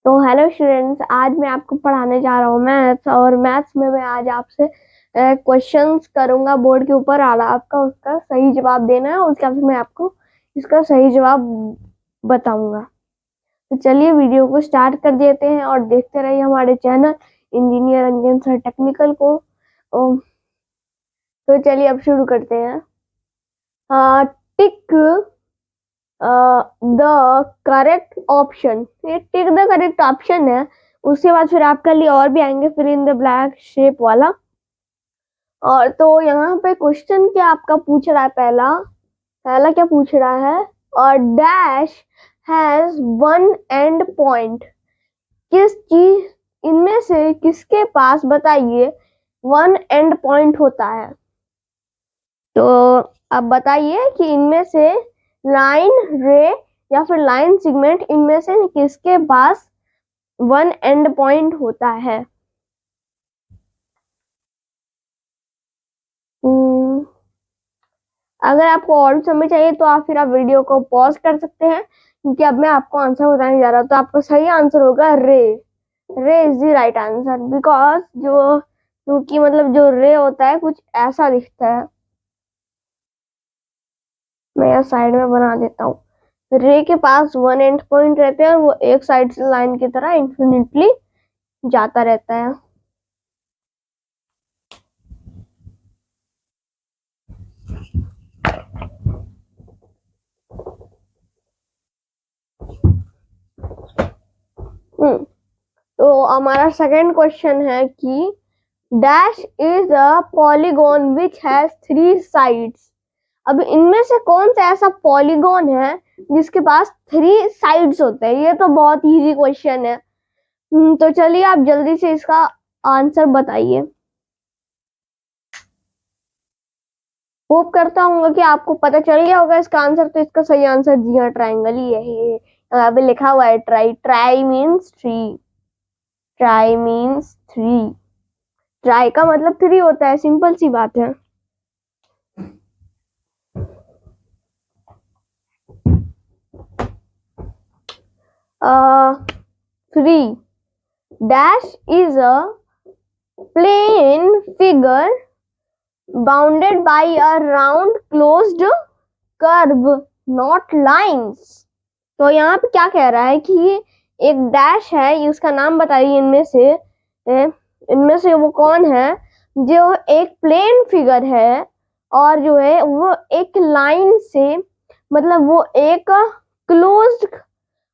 तो hello students, आज मैं आपको पढ़ाने जा रहा हूँ मैथ्स। और मैथ्स में मैं आज आपसे क्वेश्चंस करूंगा बोर्ड के ऊपर। और आपका उसका सही जवाब देना है, उसके बाद मैं आपको इसका सही जवाब बताऊंगा। तो चलिए वीडियो को स्टार्ट कर देते हैं और देखते रहिए हमारे चैनल इंजीनियर अंजन सर टेक्निकल को। तो चलिए अब शुरू करते हैं। टिक द करेक्ट ऑप्शन, ये टिक द करेक्ट ऑप्शन है। उसके बाद फिर आपके लिए और भी आएंगे फिर इन द ब्लैक शेप वाला। और तो यहाँ पे क्वेश्चन क्या आपका पूछ रहा है, पहला पहला क्या पूछ रहा है, और dash has one and point. किस चीज इनमें से किसके पास बताइए वन एंड पॉइंट होता है। तो अब बताइए कि इनमें से लाइन रे या फिर लाइन सेगमेंट, इनमें से किसके पास वन एंड पॉइंट होता है। अगर आपको और भी समय चाहिए तो आप वीडियो को पॉज कर सकते हैं, क्योंकि अब मैं आपको आंसर बताने जा रहा हूँ। तो आपका सही आंसर होगा रे। रे is the right answer, because क्योंकि मतलब जो रे होता है कुछ ऐसा दिखता है। मैं यहाँ साइड में बना देता हूँ। रे के पास वन एंड पॉइंट रहते हैं और वो एक साइड से लाइन की तरह इंफिनिटली जाता रहता है। तो हमारा सेकंड क्वेश्चन है कि dash is a polygon which has three sides. अब इनमें से कौन सा ऐसा पॉलीगॉन है जिसके पास थ्री साइड्स होते हैं। ये तो बहुत इजी क्वेश्चन है। तो चलिए आप जल्दी से इसका आंसर बताइए। होप करता हूँ कि आपको पता चल गया होगा इसका आंसर। तो इसका सही आंसर जी हाँ, ट्राइंगल ही है। यहाँ पे लिखा हुआ है tri. Tri means three. Tri means three. Tri का मतलब थ्री होता है, सिंपल सी बात है। Three dash is a plane figure bounded by a round closed curve not lines. तो यहाँ पे क्या कह रहा है कि एक डैश है, उसका नाम बताइए। इनमें से वो कौन है जो एक प्लेन फिगर है और जो है वो एक लाइन से, मतलब वो एक क्लोज्ड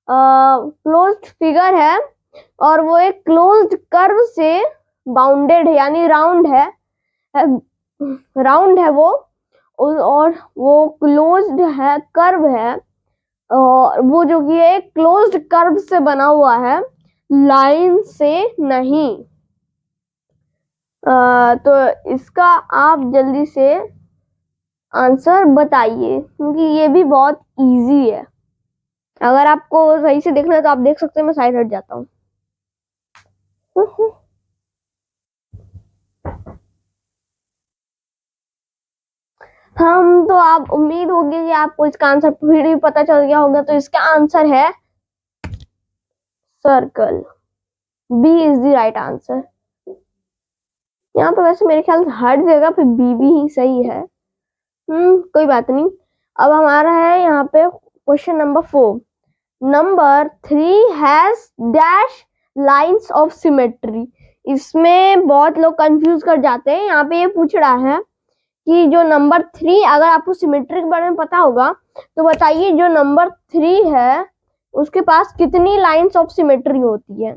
क्लोज्ड फिगर है और वो एक क्लोज्ड कर्व से बाउंडेड है, यानी राउंड है। राउंड है वो, और वो क्लोज्ड है, कर्व है। और वो जो कि एक क्लोज्ड कर्व से बना हुआ है, लाइन से नहीं। तो इसका आप जल्दी से आंसर बताइए, क्योंकि ये भी बहुत इजी है। अगर आपको सही से देखना है तो आप देख सकते हैं। मैं साइड हट जाता हूँ। हम तो आप उम्मीद होगी कि आपको इसका आंसर फिर भी पता चल गया होगा। तो इसका आंसर है circle. B is the right answer. यहाँ पे वैसे मेरे ख्याल से हर जगह पे बी भी ही सही है। कोई बात नहीं। अब हमारा है यहाँ पे question number 4। Number 3 has dash lines of symmetry. इसमें बहुत लोग कंफ्यूज कर जाते हैं। यहाँ पे ये पूछ रहा है कि जो नंबर 3, अगर आपको सिमेट्री के बारे में पता होगा तो बताइए, जो नंबर 3 है उसके पास कितनी लाइंस ऑफ सिमेट्री होती है।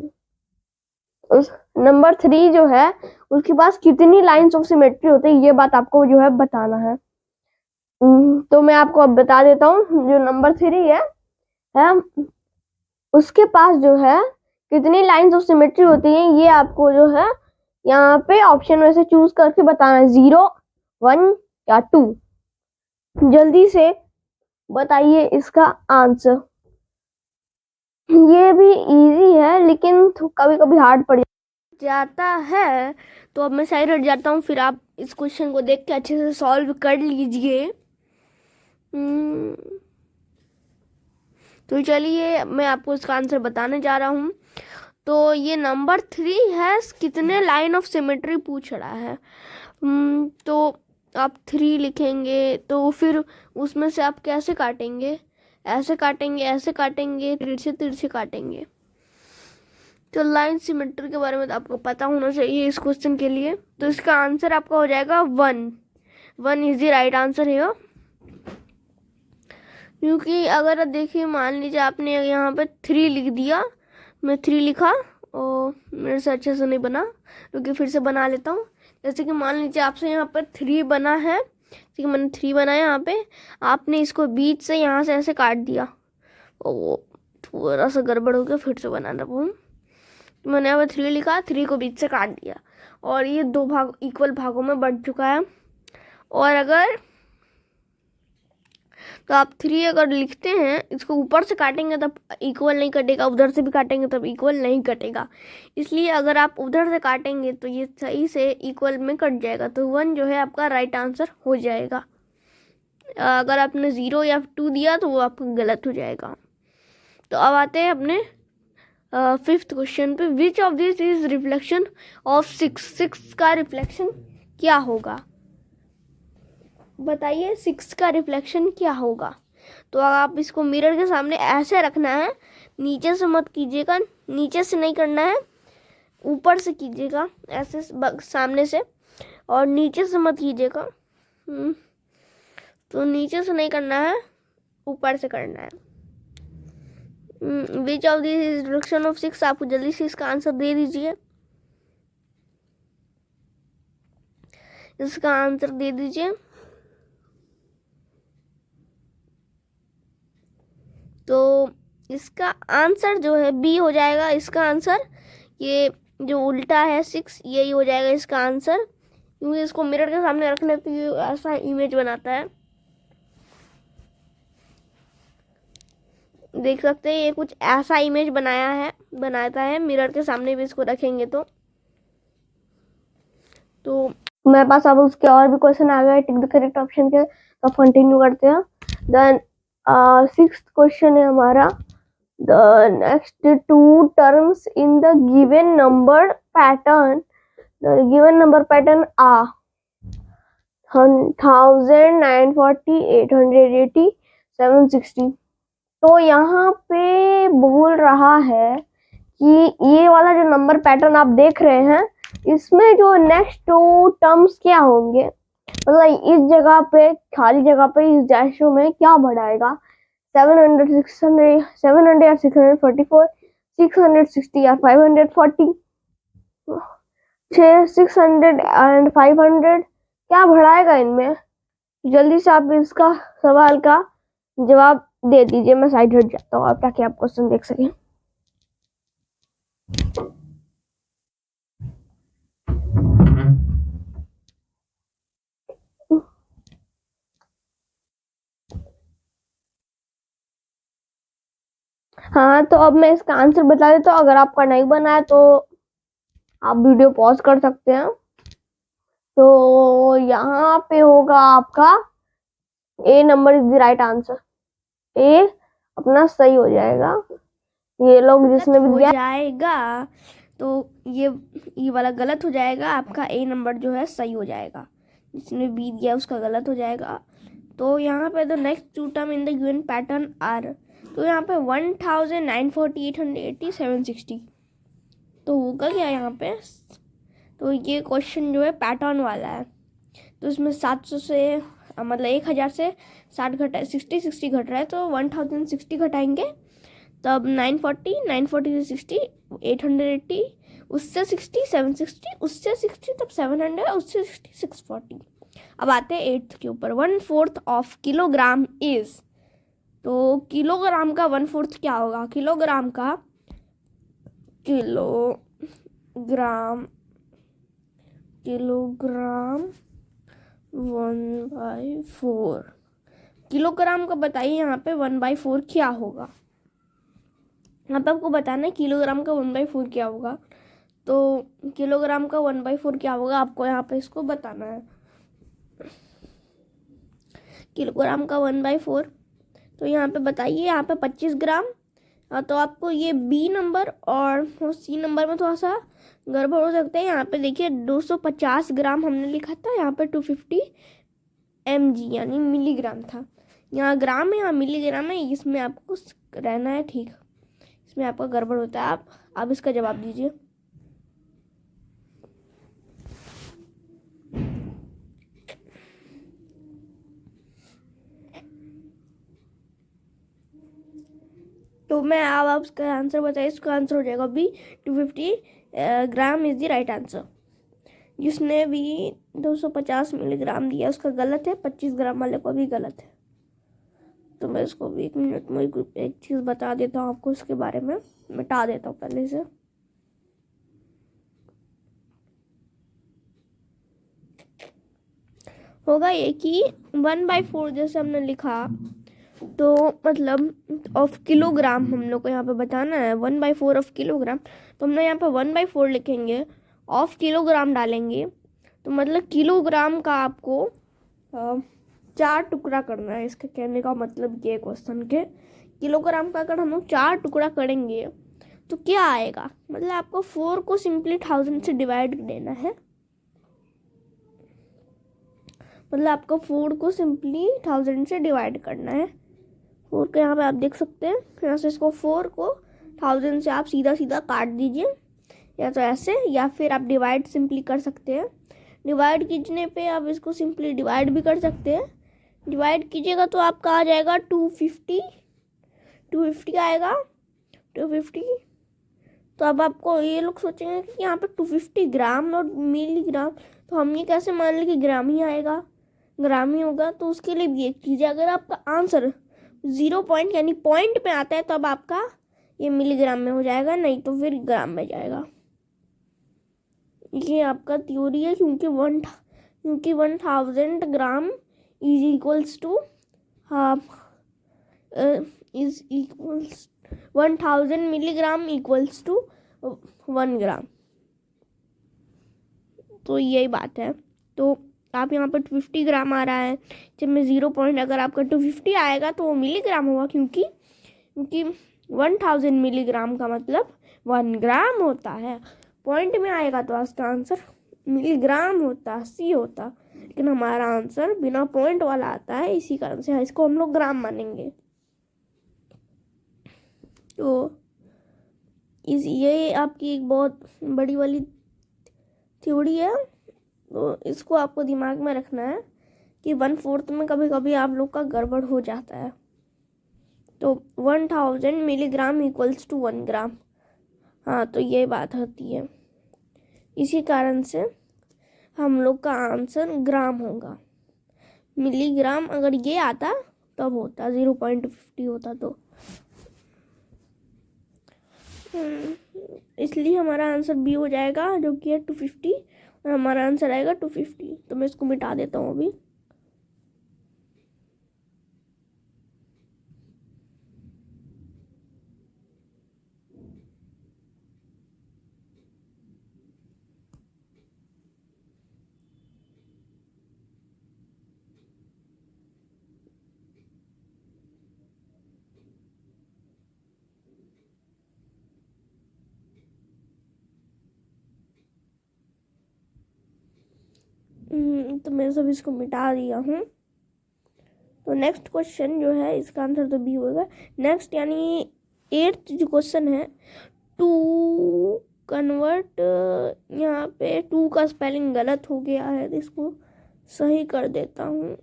उस नंबर 3 जो है उसके पास कितनी लाइंस ऑफ सिमेट्री होती है, ये बात आपको जो है बताना है। तो मैं आपको अब बता देता हूँ। जो नंबर 3 है उसके पास जो है कितनी लाइंस ऑफ सिमेट्री होती है, ये आपको जो है यहाँ पे ऑप्शन में से चूज करके बताना है, 0, 1 या 2। जल्दी से बताइए इसका आंसर। ये भी इजी है लेकिन कभी कभी हार्ड पड़ जाता है। तो अब मैं साइड हट जाता हूँ, फिर आप इस क्वेश्चन को देख के अच्छे से सॉल्व कर लीजिए। तो चलिए मैं आपको इसका आंसर बताने जा रहा हूँ। तो ये नंबर 3 है, कितने लाइन ऑफ सिमेट्री पूछ रहा है। तो आप 3 लिखेंगे तो फिर उसमें से आप कैसे काटेंगे, ऐसे काटेंगे, ऐसे काटेंगे, तिरछे तिरछे काटेंगे। तो लाइन सिमेट्री के बारे में तो आपको पता होना चाहिए इस क्वेश्चन के लिए। तो इसका आंसर आपका हो जाएगा 1 इज द राइट आंसर है। क्योंकि अगर देखिए मान लीजिए आपने यहाँ पे 3 लिख दिया, मैं 3 लिखा और मेरे से अच्छे से नहीं बना, क्योंकि फिर से बना लेता हूँ। जैसे कि मान लीजिए आपसे यहाँ पर 3 बना है, ठीक है, मैंने 3 बनाया यहाँ पे, आपने इसको बीच से यहाँ से ऐसे काट दिया और वो थोड़ा सा गड़बड़ हो गया, फिर से बनाना वो। मैंने यहाँ पर 3 लिखा, 3 को बीच से काट दिया और ये 2 भाग इक्वल भागों में बढ़ चुका है। और अगर तो आप 3 अगर लिखते हैं, इसको ऊपर से काटेंगे तब इक्वल नहीं कटेगा, उधर से भी काटेंगे तब इक्वल नहीं कटेगा। इसलिए अगर आप उधर से काटेंगे तो ये सही से इक्वल में कट जाएगा। तो 1 जो है आपका राइट आंसर हो जाएगा। अगर आपने 0 या 2 दिया तो वो आपका गलत हो जाएगा। तो अब आते हैं अपने 5th क्वेश्चन पे। Which of this is reflection of 6 का रिफ्लेक्शन क्या होगा, बताइए 6 का रिफ्लेक्शन क्या होगा। तो आप इसको मिरर के सामने ऐसे रखना है, नीचे से मत कीजिएगा, नीचे से नहीं करना है, ऊपर से कीजिएगा ऐसे सामने से, और नीचे से मत कीजिएगा। तो नीचे से नहीं करना है, ऊपर से करना है। Which of this is reflection of 6, आपको जल्दी से इसका आंसर दे दीजिए, इसका आंसर दे दीजिए। तो इसका आंसर जो है बी हो जाएगा इसका आंसर। ये जो उल्टा है 6, यही हो जाएगा इसका आंसर, क्योंकि इसको मिरर के सामने रखने पे ये ऐसा इमेज बनाता है। देख सकते हैं ये कुछ ऐसा इमेज बनाता है मिरर के सामने भी इसको रखेंगे तो मेरे पास अब उसके और भी क्वेश्चन आ गए टिक द करेक्ट ऑप्शन के, तो कंटिन्यू करते हैं। देन 6th क्वेश्चन है हमारा, the next 2 terms in the given number pattern are 1000, 940, 880, 760। तो यहाँ पे बोल रहा है कि ये वाला जो नंबर पैटर्न आप देख रहे हैं, इसमें जो नेक्स्ट 2 टर्म्स क्या होंगे, मतलब इस जगह पे खाली जगह पे इस डैशों में क्या बढ़ाएगा। 700, 600, 700 or 644, 660 or 540, 600 and 500 क्या बढ़ाएगा इनमें। जल्दी से आप इसका सवाल का जवाब दे दीजिए। मैं साइड हट जाता हूँ ताकि आप क्वेश्चन देख सकें। हाँ, तो अब मैं इसका आंसर बता देता हूँ। अगर आपका नहीं बना है तो आप वीडियो पॉज कर सकते हैं। तो यहाँ पे होगा आपका A number is the right answer. A अपना सही हो जाएगा। ये लोग जिसने भी दिया जाएगा तो ये वाला गलत हो जाएगा, आपका ए नंबर जो है सही हो जाएगा, जिसने बी दिया उसका गलत हो जाएगा। तो यहाँ पे the next 2 term in the given pattern are, तो यहाँ पे 1000, 940, 880, 760। तो होगा क्या यहाँ पे, तो ये क्वेश्चन जो है पैटर्न वाला है। तो इसमें 700 से मतलब 1000 से 60 घट रहा है, तो 1060 घटाएंगे तब 940 से 60, 880, उससे 60, 760, उससे 60, तब 700, उससे 60, 640। अब आते हैं 8th के ऊपर। 1/4 ऑफ किलोग्राम इज, तो किलोग्राम का 1/4 क्या होगा, किलोग्राम 1/4 किलोग्राम का बताइए यहाँ पे 1/4 क्या होगा। यहाँ पे आपको बताना है किलोग्राम का 1/4 क्या होगा। तो किलोग्राम का 1/4 क्या होगा, आपको यहाँ पे इसको बताना है। किलोग्राम का 1/4, तो यहाँ पे बताइए, यहाँ पे 25 ग्राम। तो आपको ये बी नंबर और सी नंबर में थोड़ा सा गड़बड़ हो सकता है। यहाँ पे देखिए 250 ग्राम हमने लिखा था, यहाँ पे 250 mg यानी मिलीग्राम था। यहाँ ग्राम है, यहाँ मिलीग्राम है, इसमें आपको रहना है ठीक। इसमें आपका गड़बड़ होता है। आप इसका जवाब दीजिए। तो मैं अब आप इसका आंसर बताइए। इसका आंसर हो जाएगा B, 250 gram is the right answer. जिसने भी 250 मिलीग्राम दिया उसका गलत है, 25 ग्राम वाले को भी गलत है। तो मैं इसको भी 1 मिनट में एक चीज़ बता देता हूँ आपको, इसके बारे में मिटा देता हूँ पहले से। होगा ये कि 1/4 जैसे हमने लिखा, तो मतलब ऑफ किलोग्राम हम लोग को यहाँ पे बताना है। 1/4 ऑफ किलोग्राम, तो हमने यहाँ पे 1/4 लिखेंगे, ऑफ किलोग्राम डालेंगे, तो मतलब किलोग्राम का आपको 4 टुकड़ा करना है। इसके कहने का मतलब ये क्वेश्चन के किलोग्राम का अगर हम लोग 4 टुकड़ा करेंगे तो क्या आएगा, मतलब आपको 4 को सिंपली 1000 से डिवाइड देना है। मतलब आपको 4 को सिंपली 1000 से डिवाइड करना है। 4 को यहाँ पे आप देख सकते हैं, यहाँ से इसको 4 को 1000 से आप सीधा सीधा काट दीजिए, या तो ऐसे, या फिर आप डिवाइड सिंपली कर सकते हैं। डिवाइड कीजिए पे आप इसको सिंपली डिवाइड भी कर सकते हैं। डिवाइड कीजिएगा तो आपका आ जाएगा 250 आएगा, 250। तो अब आपको ये लोग सोचेंगे कि यहाँ पे 250 ग्राम और मिलीग्राम, तो हम ये कैसे मान लें कि ग्राम ही आएगा, ग्राम ही होगा। तो उसके लिए भी एक चीज़ है, अगर आपका आंसर 0 पॉइंट यानी पॉइंट में आता है, तब आपका ये मिलीग्राम में हो जाएगा, नहीं तो फिर ग्राम में जाएगा। ये आपका थ्योरी है, क्योंकि 1000 gram is equals to 1000 milligram equals to 1 gram. तो यही बात है। तो आप यहाँ पर 250 ग्राम आ रहा है, जब मैं 0 पॉइंट अगर आपका 250 आएगा तो वो मिलीग्राम होगा, क्योंकि 1000 मिलीग्राम का मतलब 1 ग्राम होता है। पॉइंट में आएगा तो इसका आंसर मिलीग्राम होता, सी होता, लेकिन हमारा आंसर बिना पॉइंट वाला आता है, इसी कारण से इसको हम लोग ग्राम मानेंगे। तो ये आपकी एक बहुत बड़ी वाली थ्योरी है, तो इसको आपको दिमाग में रखना है कि 1/4 में कभी कभी आप लोग का गड़बड़ हो जाता है। तो 1000 मिलीग्राम इक्वल्स टू 1 ग्राम, हाँ, तो ये बात होती है। इसी कारण से हम लोग का आंसर ग्राम होगा। मिलीग्राम अगर ये आता तब होता, 0.50 होता तो। इसलिए हमारा आंसर बी हो जाएगा, जो कि है 250, और हमारा आंसर आएगा 250। तो मैं इसको मिटा देता हूँ अभी। तो मैं सब इसको मिटा दिया हूँ। तो नेक्स्ट क्वेश्चन जो है, इसका आंसर तो बी होगा। नेक्स्ट यानी 8th जो क्वेश्चन है, टू कन्वर्ट, यहाँ पे 2 का स्पेलिंग गलत हो गया है, तो इसको सही कर देता हूँ,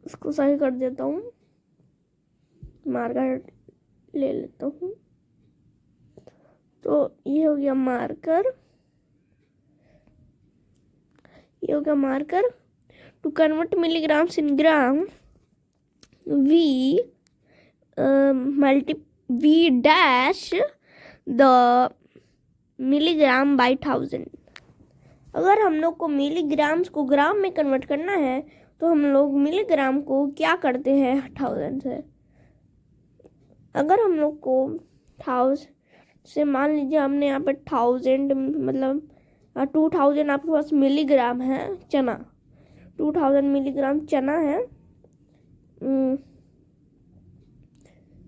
इसको सही कर देता हूँ, मार्कर ले लेता हूँ। तो ये हो गया मार्कर, ये हो गया marker. To convert milligrams in gram, we dash the milligram by 1000। अगर हम लोग को मिलीग्राम्स को ग्राम में कन्वर्ट करना है, तो हम लोग मिलीग्राम को क्या करते हैं 1000 से। अगर हम लोग को 1000 से, मान लीजिए हमने यहाँ पे 1000 मतलब 2000 आपके पास मिलीग्राम है चना, 2000 मिलीग्राम चना है,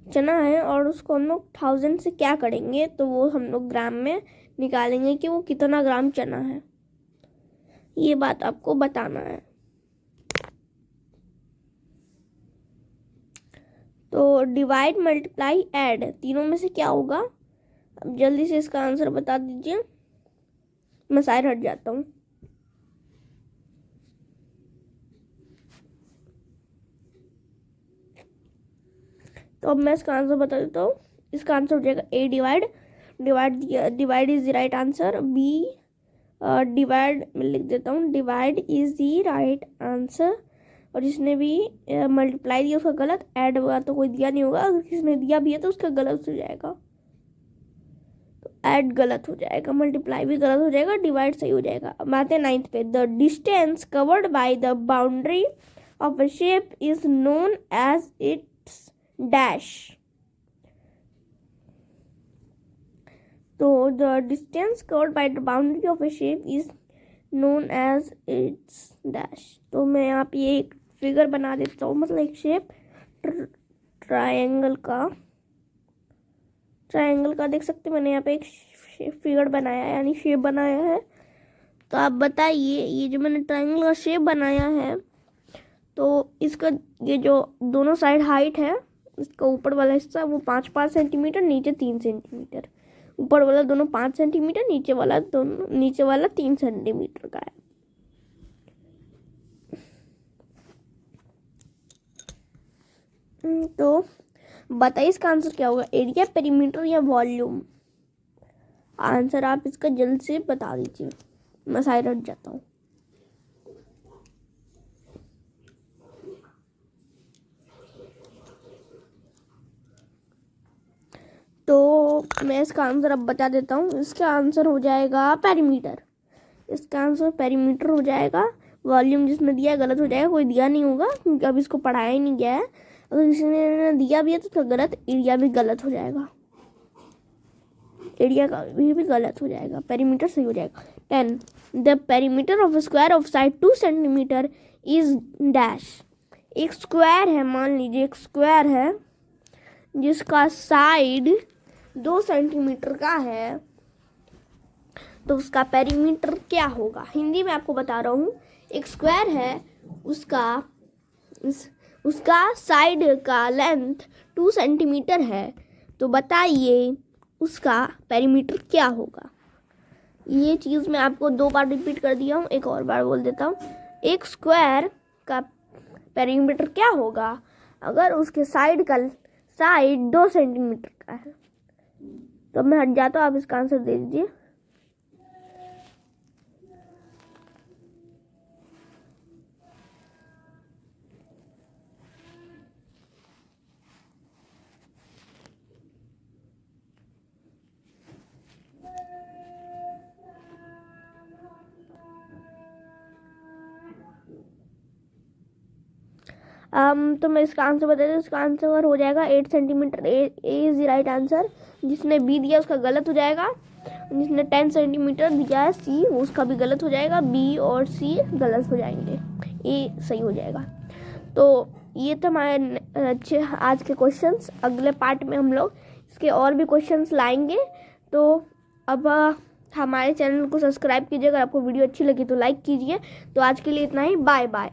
चना है और उसको हम लोग 1000 से क्या करेंगे, तो वो हम लोग ग्राम में निकालेंगे कि वो कितना ग्राम चना है, ये बात आपको बताना है। तो डिवाइड, मल्टीप्लाई, ऐड, तीनों में से क्या होगा? अब जल्दी से इसका आंसर बता दीजिए। मैं साइड हट जाता हूँ। तो अब मैं इसका आंसर बता देता हूँ। इसका आंसर हो जाएगा A divide. Divide is the right answer. B divide मैं लिख देता हूँ, divide is the right answer. और जिसने भी मल्टीप्लाई दिया उसका गलत, ऐड हुआ तो कोई दिया नहीं होगा, अगर किसने दिया भी है तो उसका गलत हो जाएगा। तो ऐड गलत हो जाएगा, मल्टीप्लाई भी गलत हो जाएगा, डिवाइड सही हो जाएगा। अब आते हैं 9th पे। The distance covered by the boundary of a shape is known as its dash. तो the distance covered by the boundary of a shape is known as its dash. तो मैं यहाँ पे एक फिगर बना देता हूँ, मतलब एक शेप ट्रायंगल का देख सकते हैं। मैंने यहाँ पे एक फिगर बनाया है, यानी शेप बनाया है। तो आप बताइए, ये जो मैंने ट्रायंगल का शेप बनाया है, तो इसका ये जो दोनों साइड हाइट है, इसका ऊपर वाला हिस्सा वो 5-5 सेंटीमीटर, नीचे 3 सेंटीमीटर। ऊपर वाला दोनों 5 सेंटीमीटर, नीचे वाला 3 सेंटीमीटर का है। तो बताइए इसका आंसर क्या होगा, एरिया, पेरीमीटर या वॉल्यूम? आंसर आप इसका जल्द से बता दीजिए। मैं साइड हट जाता हूँ। तो मैं इसका आंसर अब बता देता हूँ। इसका आंसर हो जाएगा पेरीमीटर। इसका आंसर पेरीमीटर हो जाएगा। वॉल्यूम जिसने दिया गलत हो जाएगा, कोई दिया नहीं होगा क्योंकि अभी इसको पढ़ाया ही नहीं गया है। अगर किसी ने दिया भी है तो उसका गलत, एरिया भी गलत हो जाएगा, एरिया का भी गलत हो जाएगा, पेरीमीटर सही हो जाएगा। 10 the perimeter of square of side 2 centimetre is dash. एक स्क्वायर है, मान लीजिए एक स्क्वायर है जिसका साइड 2 सेंटीमीटर का है, तो उसका पेरीमीटर क्या होगा? हिंदी में आपको बता रहा हूँ। एक स्क्वायर है, उसका साइड का लेंथ 2 सेंटीमीटर है, तो बताइए उसका पेरीमीटर क्या होगा? ये चीज़ मैं आपको 2 बार रिपीट कर दिया हूँ, एक और बार बोल देता हूँ। एक स्क्वायर का पेरीमीटर क्या होगा अगर उसके साइड 2 सेंटीमीटर का है? तो मैं हट जाता हूँ, आप इसका आंसर दे दीजिए। तो मैं इसका आंसर बता दूँ। इसका आंसर हो जाएगा 8 centimetre. A is the right answer. जिसने बी दिया उसका गलत हो जाएगा। जिसने 10 सेंटीमीटर दिया है सी, उसका भी गलत हो जाएगा। बी और सी गलत हो जाएंगे, ए सही हो जाएगा। तो ये तो हमारे अच्छे आज के क्वेश्चंस। अगले पार्ट में हम लोग इसके और भी क्वेश्चंस लाएंगे। तो अब हमारे चैनल को सब्सक्राइब कीजिए। अगर आपको वीडियो अच्छी लगी तो लाइक कीजिए। तो आज के लिए इतना ही, बाय बाय।